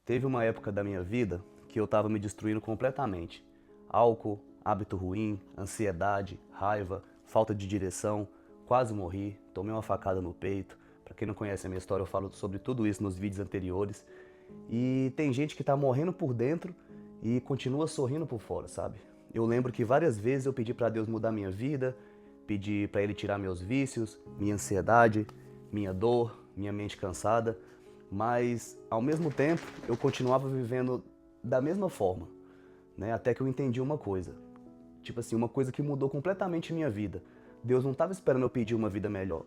Teve uma época da minha vida que eu estava me destruindo completamente. Álcool, hábito ruim, ansiedade, raiva, falta de direção, quase morri, tomei uma facada no peito. Para quem não conhece a minha história, eu falo sobre tudo isso nos vídeos anteriores. E tem gente que tá morrendo por dentro e continua sorrindo por fora, sabe? Eu lembro que várias vezes eu pedi para Deus mudar minha vida, pedi para Ele tirar meus vícios, minha ansiedade, minha dor, minha mente cansada, mas ao mesmo tempo eu continuava vivendo da mesma forma, né? Até que eu entendi uma coisa, tipo assim, uma coisa que mudou completamente minha vida. Deus não estava esperando eu pedir uma vida melhor,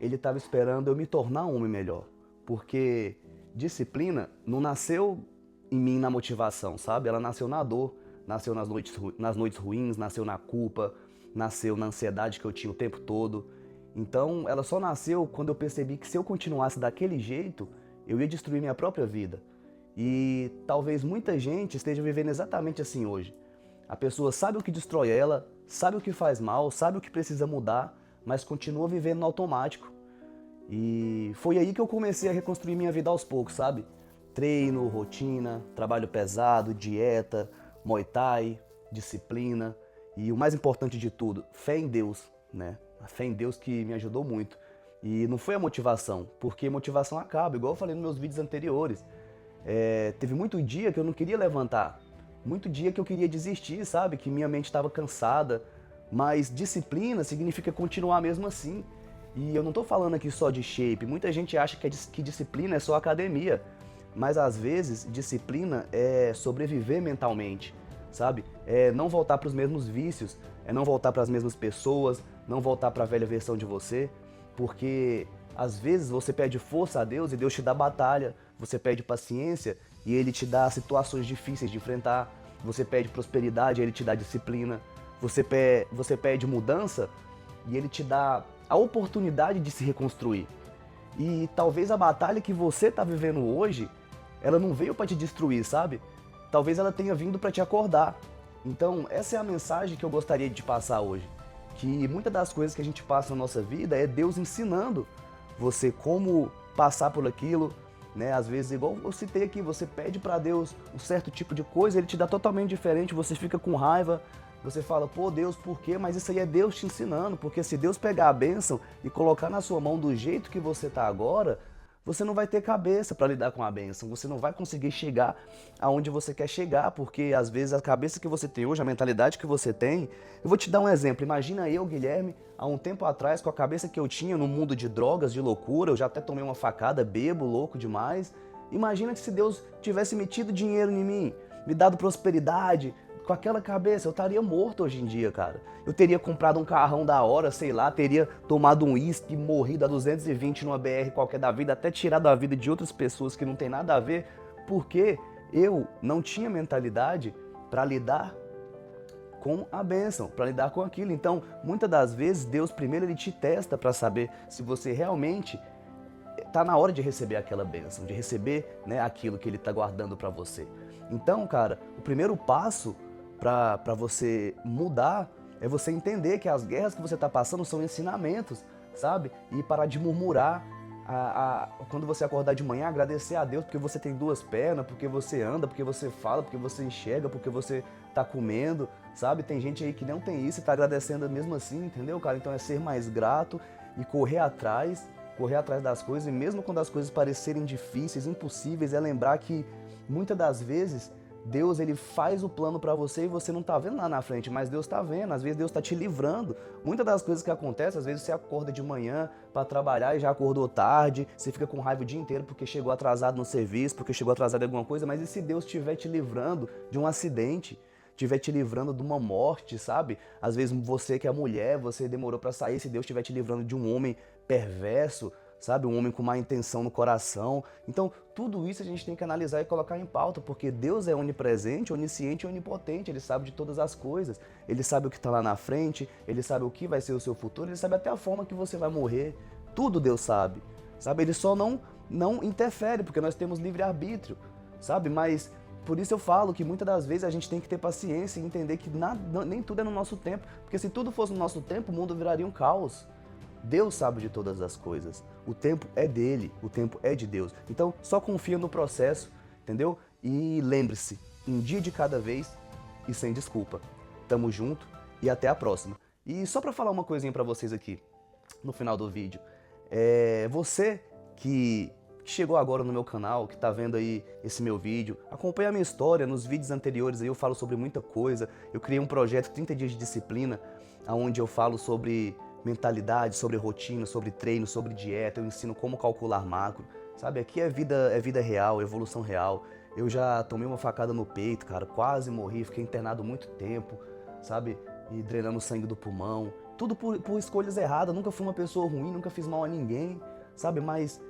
Ele estava esperando eu me tornar um homem melhor, porque disciplina não nasceu em mim na motivação, sabe? Ela nasceu na dor, nasceu nas noites ruins, nasceu na culpa, nasceu na ansiedade que eu tinha o tempo todo. Então, ela só nasceu quando eu percebi que se eu continuasse daquele jeito, eu ia destruir minha própria vida. E talvez muita gente esteja vivendo exatamente assim hoje. A pessoa sabe o que destrói ela, sabe o que faz mal, sabe o que precisa mudar, mas continua vivendo no automático. E foi aí que eu comecei a reconstruir minha vida aos poucos, sabe? Treino, rotina, trabalho pesado, dieta, Muay Thai, disciplina e o mais importante de tudo, fé em Deus, né? A fé em Deus que me ajudou muito. E não foi a motivação, porque motivação acaba, igual eu falei nos meus vídeos anteriores. Teve muito dia que eu não queria levantar, muito dia que eu queria desistir, sabe? Que minha mente estava cansada, mas disciplina significa continuar mesmo assim. E eu não estou falando aqui só de shape, muita gente acha que disciplina é só academia, mas às vezes disciplina é sobreviver mentalmente, sabe? É não voltar para os mesmos vícios, é não voltar para as mesmas pessoas, não voltar para a velha versão de você, porque às vezes você pede força a Deus e Deus te dá batalha, você pede paciência e Ele te dá situações difíceis de enfrentar, você pede prosperidade e Ele te dá disciplina, você pede mudança e Ele te dá a oportunidade de se reconstruir. E talvez a batalha que você está vivendo hoje, ela não veio para te destruir, sabe? Talvez ela tenha vindo para te acordar. Então, essa é a mensagem que eu gostaria de te passar hoje. Que muitas das coisas que a gente passa na nossa vida é Deus ensinando você como passar por aquilo, né? Às vezes, igual eu citei aqui, você pede para Deus um certo tipo de coisa, Ele te dá totalmente diferente, você fica com raiva, você fala, pô Deus, por quê? Mas isso aí é Deus te ensinando, porque se Deus pegar a bênção e colocar na sua mão do jeito que você está agora, você não vai ter cabeça para lidar com a bênção, você não vai conseguir chegar aonde você quer chegar, porque às vezes a cabeça que você tem hoje, a mentalidade que você tem, eu vou te dar um exemplo, imagina eu, Guilherme, há um tempo atrás, com a cabeça que eu tinha no mundo de drogas, de loucura, eu já até tomei uma facada, bebo, louco demais, imagina que se Deus tivesse metido dinheiro em mim, me dado prosperidade, com aquela cabeça, eu estaria morto hoje em dia, cara. Eu teria comprado um carrão da hora, sei lá, teria tomado um uísque, morrido a 220 numa BR qualquer da vida, até tirado a vida de outras pessoas que não tem nada a ver, porque eu não tinha mentalidade para lidar com a bênção, para lidar com aquilo. Então, muitas das vezes, Deus primeiro Ele te testa para saber se você realmente está na hora de receber aquela bênção, de receber, né, aquilo que Ele está guardando para você. Então, cara, o primeiro passo para você mudar é você entender que as guerras que você está passando são ensinamentos, sabe? E parar de murmurar. Quando você acordar de manhã, agradecer a Deus porque você tem duas pernas, porque você anda, porque você fala, porque você enxerga, porque você está comendo, sabe? Tem gente aí que não tem isso e está agradecendo mesmo assim, entendeu, cara? Então é ser mais grato e correr atrás das coisas, e mesmo quando as coisas parecerem difíceis, impossíveis, é lembrar que muitas das vezes Deus ele faz o plano para você e você não tá vendo lá na frente, mas Deus tá vendo, às vezes Deus tá te livrando. Muitas das coisas que acontecem, às vezes você acorda de manhã para trabalhar e já acordou tarde, você fica com raiva o dia inteiro porque chegou atrasado no serviço, porque chegou atrasado em alguma coisa, mas e se Deus estiver te livrando de um acidente? Estiver te livrando de uma morte, sabe? Às vezes você que é mulher, você demorou para sair, se Deus estiver te livrando de um homem perverso, sabe? Um homem com má intenção no coração. Então, tudo isso a gente tem que analisar e colocar em pauta, porque Deus é onipresente, onisciente e onipotente, Ele sabe de todas as coisas, Ele sabe o que está lá na frente, Ele sabe o que vai ser o seu futuro, Ele sabe até a forma que você vai morrer, tudo Deus sabe, sabe? Ele só não interfere, porque nós temos livre-arbítrio, sabe? Mas por isso eu falo que muitas das vezes a gente tem que ter paciência e entender que nem tudo é no nosso tempo, porque se tudo fosse no nosso tempo, o mundo viraria um caos. Deus sabe de todas as coisas. O tempo é dele, o tempo é de Deus. Então, só confia no processo entendeu? E lembre-se, um dia de cada vez e sem desculpa. Tamo junto e até a próxima. E só pra falar uma coisinha pra vocês aqui, no final do vídeo. Você que chegou agora no meu canal, que tá vendo aí esse meu vídeo, acompanha a minha história. Nos vídeos anteriores aí eu falo sobre muita coisa. Eu criei um projeto 30 dias de disciplina, onde eu falo sobre mentalidade, sobre rotina, sobre treino, sobre dieta. Eu ensino como calcular macro, sabe? Aqui é vida real, evolução real. Eu já tomei uma facada no peito, cara, quase morri, fiquei internado muito tempo, sabe? E drenando sangue do pulmão. Tudo por escolhas erradas. Nunca fui uma pessoa ruim, nunca fiz mal a ninguém, sabe? Mas,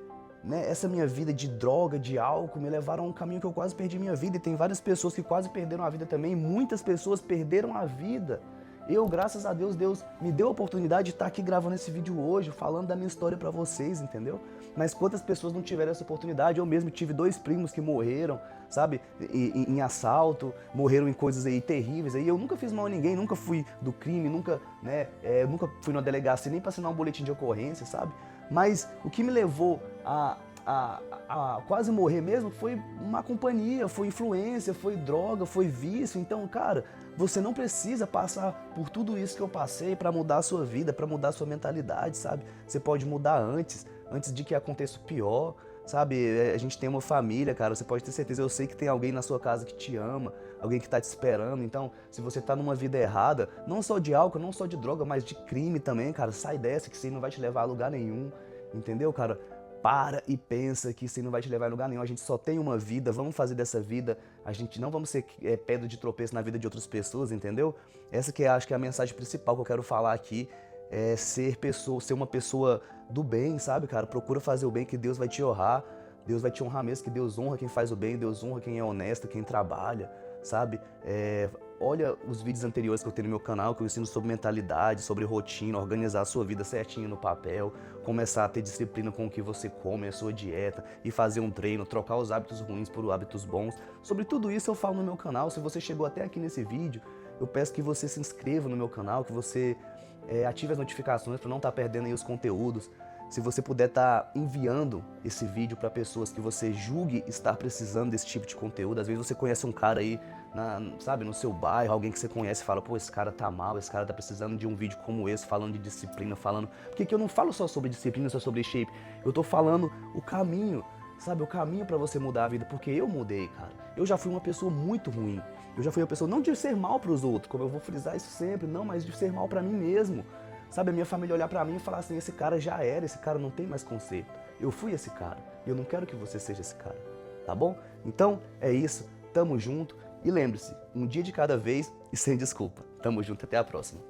né, essa minha vida de droga, de álcool, me levaram a um caminho que eu quase perdi minha vida. E tem várias pessoas que quase perderam a vida também. Muitas pessoas perderam a vida. Eu, graças a Deus, Deus me deu a oportunidade de estar aqui gravando esse vídeo hoje, falando da minha história pra vocês, entendeu? Mas quantas pessoas não tiveram essa oportunidade? Eu mesmo tive 2 primos que morreram, sabe, em assalto, morreram em coisas aí terríveis. Aí eu nunca fiz mal a ninguém, nunca fui do crime, nunca, né, nunca fui na delegacia nem pra assinar um boletim de ocorrência, sabe? Mas o que me levou a quase morrer mesmo foi uma companhia, foi influência, foi droga, foi vício. Então, cara, você não precisa passar por tudo isso que eu passei para mudar a sua vida, para mudar a sua mentalidade, sabe? Você pode mudar antes de que aconteça o pior, sabe? A gente tem uma família, cara, você pode ter certeza. Eu sei que tem alguém na sua casa que te ama, alguém que tá te esperando. Então, se você tá numa vida errada, não só de álcool, não só de droga, mas de crime também, cara, sai dessa, que isso aí não vai te levar a lugar nenhum, entendeu, cara? Para e pensa que isso aí não vai te levar a lugar nenhum. A gente só tem uma vida, vamos fazer dessa vida. A gente não vamos ser pedra de tropeço na vida de outras pessoas, entendeu? Essa que acho que é a mensagem principal que eu quero falar aqui. É ser uma pessoa do bem, sabe, cara? Procura fazer o bem, que Deus vai te honrar. Deus vai te honrar mesmo, que Deus honra quem faz o bem, Deus honra quem é honesto, quem trabalha, sabe? Olha os vídeos anteriores que eu tenho no meu canal, que eu ensino sobre mentalidade, sobre rotina, organizar a sua vida certinho no papel, começar a ter disciplina com o que você come, a sua dieta, e fazer um treino, trocar os hábitos ruins por hábitos bons. Sobre tudo isso eu falo no meu canal. Se você chegou até aqui nesse vídeo, eu peço que você se inscreva no meu canal, que você ative as notificações para não estar perdendo aí os conteúdos. Se você puder estar enviando esse vídeo para pessoas que você julgue estar precisando desse tipo de conteúdo. Às vezes você conhece um cara aí, sabe, no seu bairro, alguém que você conhece e fala, pô, esse cara tá mal, esse cara tá precisando de um vídeo como esse, falando de disciplina, falando... Porque eu não falo só sobre disciplina, só sobre shape, eu tô falando o caminho, sabe, o caminho pra você mudar a vida, porque eu mudei, cara. Eu já fui uma pessoa muito ruim, eu já fui uma pessoa não de ser mal pros outros, como eu vou frisar isso sempre, não, mas de ser mal pra mim mesmo. Sabe, a minha família olhar pra mim e falar assim, esse cara já era, esse cara não tem mais conserto. Eu fui esse cara, e eu não quero que você seja esse cara, tá bom? Então, é isso, tamo junto, e lembre-se, um dia de cada vez e sem desculpa. Tamo junto, até a próxima.